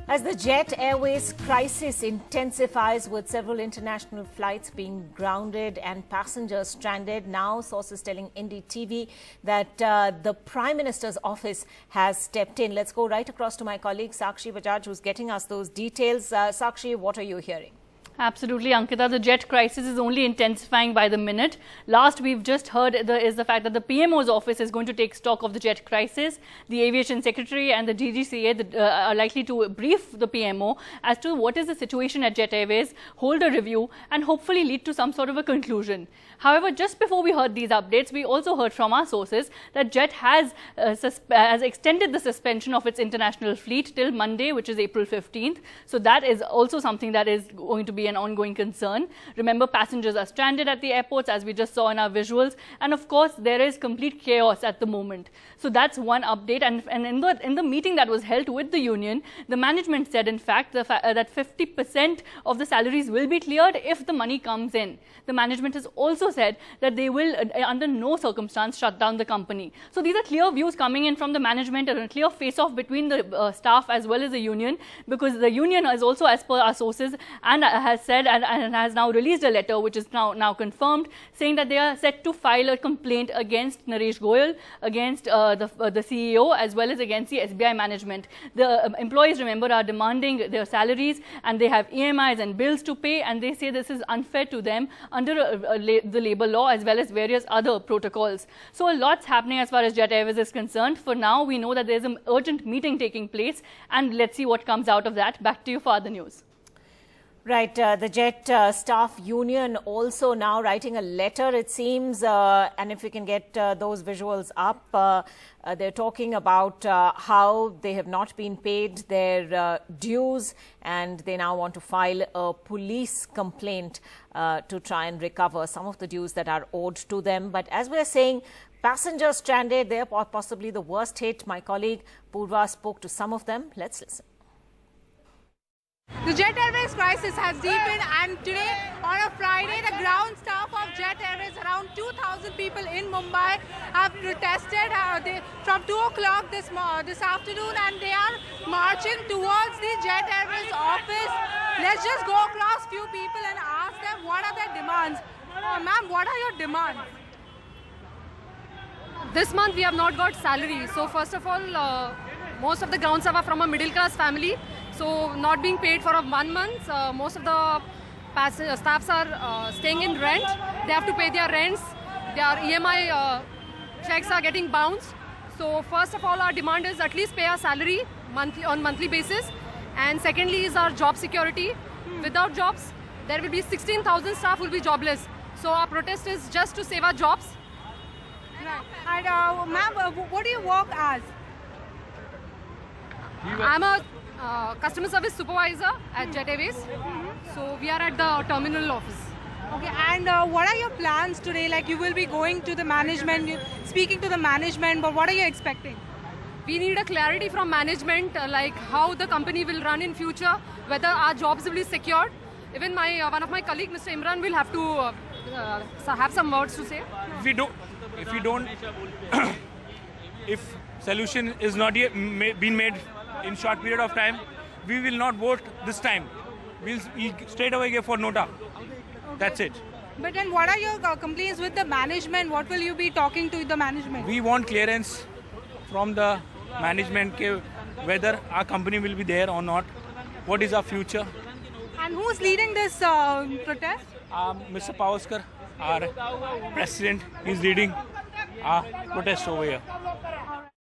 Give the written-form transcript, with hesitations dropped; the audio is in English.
As the Jet Airways crisis intensifies with several international flights being grounded and passengers stranded, now sources telling NDTV that the Prime Minister's office has stepped in. Let's go right across to my colleague Sakshi Bajaj, who's getting us those details. Sakshi, what are you hearing? Absolutely, Ankita. The jet crisis is only intensifying by the minute. Last we've just heard is the fact that the PMO's office is going to take stock of the jet crisis. The Aviation Secretary and the DGCA are likely to brief the PMO as to what is the situation at Jet Airways, hold a review and hopefully lead to some sort of a conclusion. However, just before we heard these updates, we also heard from our sources that Jet has extended the suspension of its international fleet till Monday, which is April 15th. So that is also something that is going to be an ongoing concern. Remember, passengers are stranded at the airports, as we just saw in our visuals, and of course there is complete chaos at the moment. So that's one update. And in the meeting that was held with the union, the management said in fact that 50% of the salaries will be cleared if the money comes in. The management has also said that they will under no circumstance shut down the company. So these are clear views coming in from the management and a clear face-off between the staff as well as the union, because the union is also, as per our sources, and has said and has now released a letter which is now confirmed, saying that they are set to file a complaint against Naresh Goyal, against the CEO, as well as against the SBI management. The employees, remember, are demanding their salaries and they have EMIs and bills to pay, and they say this is unfair to them under the labour law as well as various other protocols. So a lot's happening as far as Jet Airways is concerned. For now, we know that there's an urgent meeting taking place, and let's see what comes out of that. Back to you for other news. Right, the Jet Staff Union also now writing a letter, it seems, and if we can get those visuals up, they're talking about how they have not been paid their dues, and they now want to file a police complaint to try and recover some of the dues that are owed to them. But as we're saying, passengers stranded, they're possibly the worst hit. My colleague Purva spoke to some of them. Let's listen. The Jet Airways crisis has deepened, and today on a Friday the ground staff of Jet Airways, around 2,000 people in Mumbai, have protested from 2 o'clock this afternoon, and they are marching towards the Jet Airways office. Let's just go across few people and ask them what are their demands. Ma'am, what are your demands? This month we have not got salary. So first of all, most of the ground staff are from a middle class family. So not being paid for 1 month, most of the staffs are staying in rent. They have to pay their rents. Their EMI checks are getting bounced. So first of all, our demand is at least pay our salary on monthly basis. And secondly is our job security. Without jobs, there will be 16,000 staff will be jobless. So our protest is just to save our jobs. Right. And ma'am, what do you work as? I'm a customer service supervisor at Jet Airways. So we are at the terminal office. Okay, and what are your plans today? Like, you will be going to the management, speaking to the management, but what are you expecting? We need a clarity from management, like how the company will run in future, whether our jobs will be secured. Even one of my colleagues, Mr. Imran, will have to have some words to say. If solution is not yet been made in short period of time, we will not vote this time. We'll straight away go for nota. That's it. But then what are your complaints with the management? What will you be talking to the management? We want clearance from the management whether our company will be there or not. What is our future? And who's leading this protest? Mr. Pavaskar, our president, is leading our protest over here.